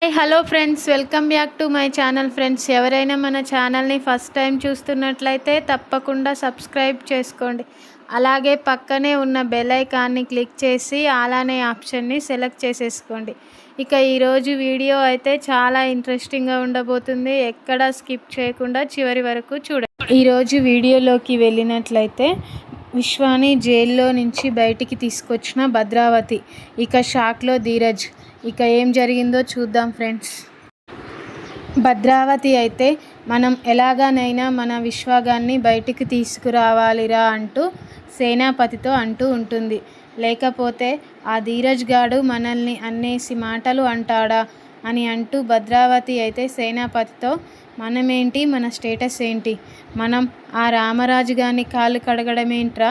Hello friends, welcome back to my channel. Friends, ఎవరైనా మన ఛానల్ని ఫస్ట్ టైం చూస్తున్నట్లయితే తప్పకుండా సబ్స్క్రైబ్ చేసుకోండి. అలాగే పక్కనే ఉన్న బెల్ ఐకాన్ని క్లిక్ చేసి ఆల్ అనే ఆప్షన్ని సెలెక్ట్ చేసేసుకోండి. ఇక ఈరోజు వీడియో అయితే చాలా ఇంట్రెస్టింగ్గా ఉండబోతుంది. ఎక్కడ స్కిప్ చేయకుండా చివరి వరకు చూడండి. ఈరోజు వీడియోలోకి వెళ్ళినట్లయితే విశ్వాని జైల్లో నుంచి బయటికి తీసుకొచ్చిన భద్రావతి, ఇక షాక్లో ధీరజ్. ఇక ఏం జరిగిందో చూద్దాం ఫ్రెండ్స్. భద్రావతి అయితే మనం ఎలాగానైనా మన విశ్వాగాన్ని బయటికి తీసుకురావాలిరా అంటూ సేనాపతితో అంటూ ఉంటుంది. లేకపోతే ఆ ధీరజ్ గాడు మనల్ని అన్నేసి మాటలు అంటాడా అని అంటూ భద్రావతి అయితే సేనాపతితో, మనమేంటి, మన స్టేటస్ ఏంటి, మనం ఆ రామరాజు గారిని కాళ్ళు కడగడమేంట్రా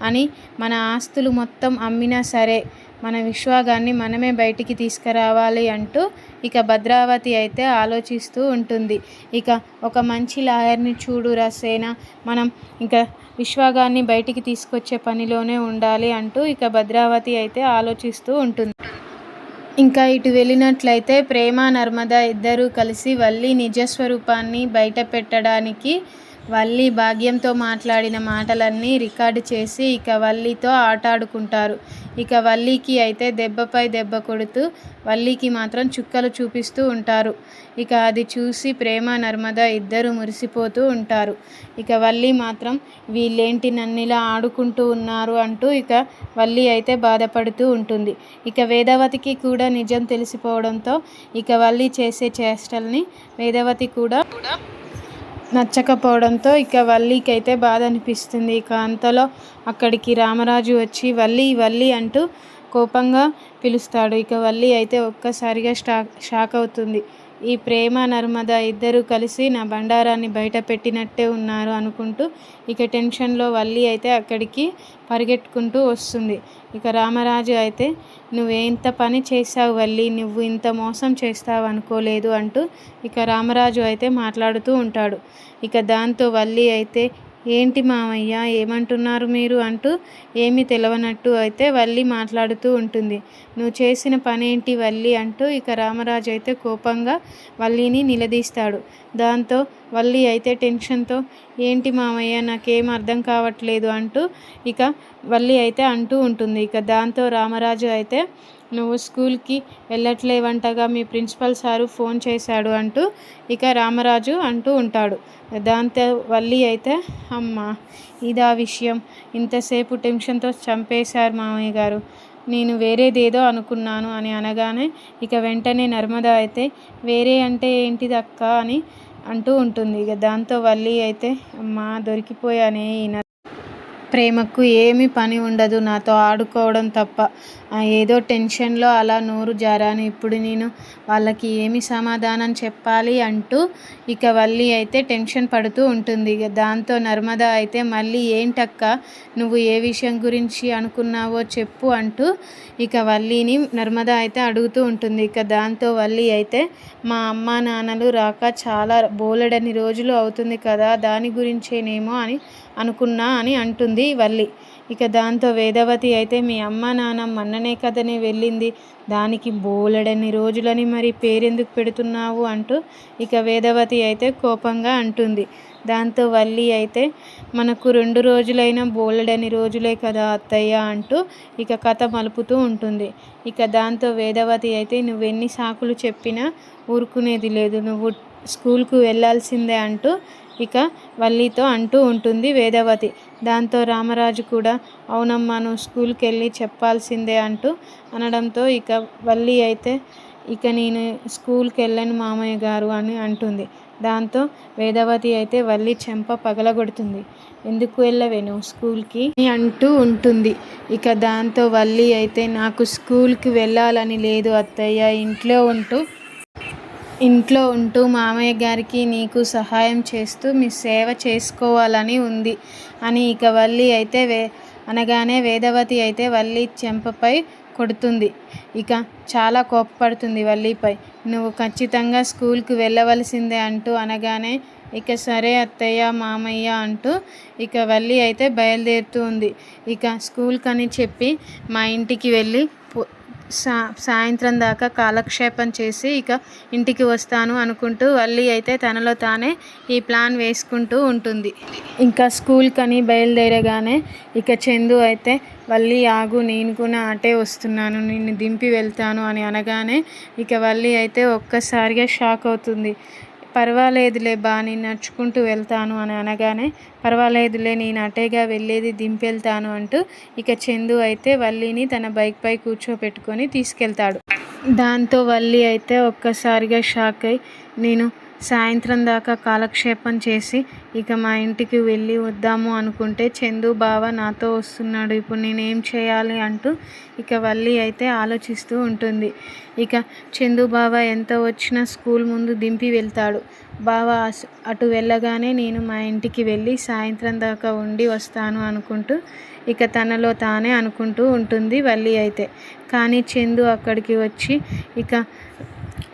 అని మన ఆస్తులు మొత్తం అమ్మినా సరే మన విశ్వాగాన్ని మనమే బయటికి తీసుకురావాలి అంటూ ఇక భద్రావతి అయితే ఆలోచిస్తూ ఉంటుంది. ఇక ఒక మంచి లాయర్ని చూడురా సేన, మనం ఇంకా విశ్వాగాన్ని బయటికి తీసుకొచ్చే పనిలోనే ఉండాలి అంటూ ఇక భద్రావతి అయితే ఆలోచిస్తూ ఉంటుంది. ఇంకా ఇటు వెళ్ళినట్లయితే ప్రేమ నర్మద ఇద్దరూ కలిసి వల్లి నిజస్వరూపాన్ని బయట పెట్టడానికి వల్లి భాగ్యంతో మాట్లాడిన మాటలన్నీ రికార్డు చేసి ఇక వల్లితో ఆటాడుకుంటారు. ఇక వల్లికి అయితే దెబ్బపై దెబ్బ కొడుతూ వల్లికి మాత్రం చుక్కలు చూపిస్తూ ఉంటారు. ఇక అది చూసి ప్రేమ నర్మద ఇద్దరు మురిసిపోతూ ఉంటారు. ఇక వల్లి మాత్రం వీళ్ళేంటి నన్నిలా ఆడుకుంటూ ఉన్నారు అంటూ ఇక వల్లి అయితే బాధపడుతూ ఉంటుంది. ఇక వేదవతికి కూడా నిజం తెలిసిపోవడంతో ఇక వల్లి చేసే చేష్టల్ని వేదవతి కూడా నచ్చకపోవడంతో ఇక వల్లికి అయితే బాధ అనిపిస్తుంది. ఇక అంతలో అక్కడికి రామరాజు వచ్చి వల్లి వల్లి అంటూ కోపంగా పిలుస్తాడు. ఇక వల్లి అయితే ఒక్కసారిగా షాక్ అవుతుంది. ఈ ప్రేమ నర్మద ఇద్దరూ కలిసి నా బండారాన్ని బయట పెట్టినట్టే ఉన్నారు అనుకుంటూ ఇక టెన్షన్లో వల్లి అయితే అక్కడికి పరిగెట్టుకుంటూ వస్తుంది. ఇక రామరాజు అయితే, నువ్వేంత పని చేశావు వల్లి, నువ్వు ఇంత మోసం చేస్తావు అనుకోలేదు అంటూ ఇక రామరాజు అయితే మాట్లాడుతూ ఉంటాడు. ఇక దాంతో వల్లి అయితే, ఏంటి మామయ్య, ఏమంటున్నారు మీరు అంటూ ఏమీ తెలవనట్టు అయితే వల్లి మాట్లాడుతూ ఉంటుంది. నువ్వు చేసిన పనేంటి వల్లి అంటూ ఇక రామరాజు అయితే కోపంగా వల్లిని నిలదీస్తాడు. దాంతో వల్లి అయితే టెన్షన్తో, ఏంటి మామయ్య, నాకేం అర్థం కావట్లేదు అంటూ ఇక వల్లి అయితే అంటూ ఉంటుంది. ఇక దాంతో రామరాజు అయితే, నువ్వు స్కూల్కి వెళ్ళట్లేవంటగా, మీ ప్రిన్సిపల్ సారు ఫోన్ చేశాడు అంటూ ఇక రామరాజు అంటూ ఉంటాడు. దాంతో వల్లి అయితే, అమ్మా ఇదా విషయం, ఇంతసేపు టెన్షన్తో చంపేశారు మామయ్య గారు, నేను వేరేదేదో అనుకున్నాను అని అనగానే ఇక వెంటనే నర్మద అయితే, వేరే అంటే ఏంటిది అక్క అని అంటూ ఉంటుంది. ఇక దాంతో వల్లి అయితే, అమ్మా దొరికిపోయానే, ఈ ప్రేమకు ఏమీ పని ఉండదు నాతో ఆడుకోవడం తప్ప, ఏదో టెన్షన్లో అలా నోరు జారాను, ఇప్పుడు నేను వాళ్ళకి ఏమి సమాధానం చెప్పాలి అంటూ ఇక వల్లి అయితే టెన్షన్ పడుతూ ఉంటుంది. ఇక దాంతో నర్మద అయితే, మళ్ళీ ఏంటక్క, నువ్వు ఏ విషయం గురించి అనుకున్నావో చెప్పు అంటూ ఇక వల్లిని నర్మద అయితే అడుగుతూ ఉంటుంది. ఇక దాంతో వల్లి అయితే, మా అమ్మ నాన్నలు రాక చాలా బోలెడని రోజులు అవుతుంది కదా, దాని గురించేనేమో అని అనుకున్నా అని అంటుంది వల్లి. ఇక దాంతో వేదవతి అయితే, మీ అమ్మ నాన్న మొన్ననే కదనే వెళ్ళింది, దానికి బోలెడన్ని రోజులని మరి పేరెందుకు పెడుతున్నావు అంటూ ఇక వేదవతి అయితే కోపంగా అంటుంది. దాంతో వల్లి అయితే, మనకు 2 రోజులైనా బోలెడని రోజులే కదా అత్తయ్య అంటూ ఇక కథ మలుపుతూ ఉంటుంది. ఇక దాంతో వేదవతి అయితే, నువ్వెన్ని సాకులు చెప్పినా ఊరుకునేది లేదు, నువ్వు స్కూల్కు వెళ్ళాల్సిందే అంటూ ఇక వల్లితో అంటూ ఉంటుంది వేదవతి. దాంతో రామరాజు కూడా, అవునమ్మా నువ్వు స్కూల్కి వెళ్ళి చెప్పాల్సిందే అంటూ అనడంతో ఇక వల్లి అయితే, ఇక నేను స్కూల్కి వెళ్ళను మామయ్య గారు అని అంటుంది. దాంతో వేదవతి అయితే వల్లి చెంప పగలగొడుతుంది. ఎందుకు వెళ్ళవే నువ్వు స్కూల్కి అని అంటూ ఉంటుంది. ఇక దాంతో వల్లి అయితే, నాకు స్కూల్కి వెళ్ళాలని లేదు అత్తయ్య, ఇంట్లో ఉంటూ మామయ్య గారికి నీకు సహాయం చేస్తూ మీ సేవ చేసుకోవాలని ఉంది అని ఇక వల్లి అయితే అనగానే వేదవతి అయితే వల్లి చెంపపై కొడుతుంది. ఇక చాలా కోపపడుతుంది వల్లిపై. నువ్వు ఖచ్చితంగా స్కూల్కి వెళ్ళవలసిందే అంటూ అనగానే ఇక సరే అత్తయ్య మామయ్య అంటూ ఇక వల్లి అయితే బయలుదేరుతూ ఉంది. ఇక స్కూల్కి అని చెప్పి మా ఇంటికి వెళ్ళి సాయంత్రం దాకా కాలక్షేపం చేసి ఇక ఇంటికి వస్తాను అనుకుంటూ వల్లి అయితే తనలో తానే ఈ ప్లాన్ వేసుకుంటూ ఉంటుంది. ఇంకా స్కూల్కని బయలుదేరగానే ఇక చందు అయితే వల్లి ఆగు, నేను కూడా అటే వస్తున్నాను, నిన్ను దింపి వెళ్తాను అని అనగానే ఇక వల్లి అయితే ఒక్కసారిగా షాక్ అవుతుంది. పర్వాలేదులే బా, నేను నడుచుకుంటూ వెళ్తాను అని అనగానే పర్వాలేదులే, నేను అటేగా వెళ్ళేది, దింపెళ్తాను అంటూ ఇక చందు అయితే వల్లిని తన బైక్పై కూర్చోపెట్టుకొని తీసుకెళ్తాడు. దాంతో వల్లి అయితే ఒక్కసారిగా షాక్ అయి నేను సాయంత్రం దాకా కాలక్షేపం చేసి ఇక మా ఇంటికి వెళ్ళి వద్దాము అనుకుంటే చందు బావ నాతో వస్తున్నాడు, ఇప్పుడు నేనేం చేయాలి అంటూ ఇక వల్లి అయితే ఆలోచిస్తూ ఉంటుంది. ఇక చందు బావ ఎంత వచ్చినా స్కూల్ ముందు దింపి వెళ్తాడు. బావ అటు వెళ్ళగానే నేను మా ఇంటికి వెళ్ళి సాయంత్రం దాకా ఉండి వస్తాను అనుకుంటూ ఇక తనలో తానే అనుకుంటూ ఉంటుంది వల్లి అయితే. కానీ చందు అక్కడికి వచ్చి ఇక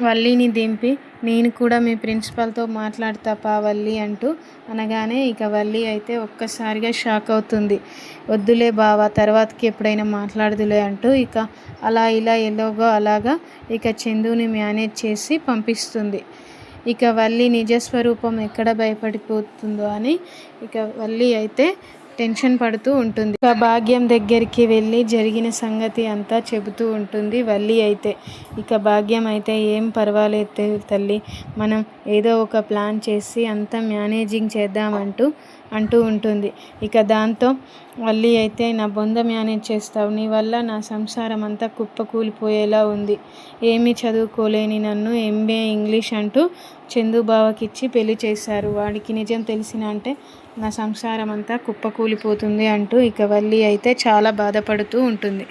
వల్లిని దింపి నేను కూడా మీ ప్రిన్సిపల్తో మాట్లాడతా పా వల్లి అంటూ అనగానే ఇక వల్లి అయితే ఒక్కసారిగా షాక్ అవుతుంది. వద్దులే బావ, తర్వాతకి ఎప్పుడైనా మాట్లాడదులే అంటూ ఇక అలా ఇలా ఎలాగో అలాగా ఇక చందుని మేనేజ్ చేసి పంపిస్తుంది. ఇక వల్లి నిజస్వరూపం ఎక్కడ భయపడిపోతుందో అని ఇక వల్లి అయితే టెన్షన్ పడుతూ ఉంటుంది. ఇక భాగ్యం దగ్గరికి వెళ్ళి జరిగిన సంగతి అంతా చెబుతూ ఉంటుంది వల్లి అయితే. ఇక భాగ్యం అయితే ఏం పర్వాలేదు తల్లి, మనం ఏదో ఒక ప్లాన్ చేసి అంతా మేనేజింగ్ చేద్దామంటూ అంటూ ఉంటుంది. ఇక దాంతో వల్లి అయితే నా బొంద మేనేజ్ చేస్తావు, నీ వల్ల నా సంసారం అంతా కుప్పకూలిపోయేలా ఉంది, ఏమీ చదువుకోలేని నన్ను MA ఇంగ్లీష్ అంటూ చందు బావకిచ్చి పెళ్లి చేశారు, వాడికి నిజం తెలిసిన అంటే నా సంసారం అంతా కుప్పకూలిపోతుంది అంటూ ఇక వల్లి అయితే చాలా బాధపడుతూ ఉంటుంది.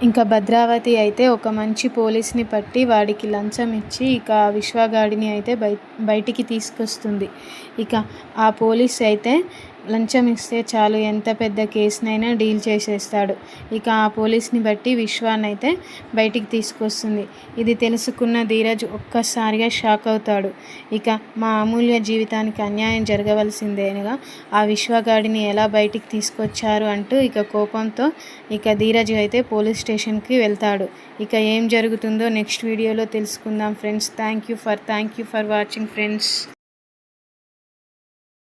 ఇంకా భద్రావతి అయితే ఒక మంచి పోలీస్ని పట్టి వాడికి లంచం ఇచ్చి ఇక ఆ విశ్వగాడిని అయితే బయటికి తీసుకొస్తుంది. ఇక ఆ పోలీస్ అయితే లంచం ఇస్తే చాలు ఎంత పెద్ద కేసునైనా డీల్ చేసేస్తాడు. ఇక ఆ పోలీస్ని బట్టి విశ్వాన్ని అయితే బయటికి తీసుకొస్తుంది. ఇది తెలుసుకున్న ధీరజ్ ఒక్కసారిగా షాక్ అవుతాడు. ఇక మా అమూల్య జీవితానికి అన్యాయం జరగవలసిందేనగా ఆ విశ్వగాడిని ఎలా బయటికి తీసుకొచ్చారు అంటూ ఇక కోపంతో ఇక ధీరజ్ అయితే పోలీస్ స్టేషన్కి వెళ్తాడు. ఇక ఏం జరుగుతుందో నెక్స్ట్ వీడియోలో తెలుసుకుందాం friends. Thank you for watching friends.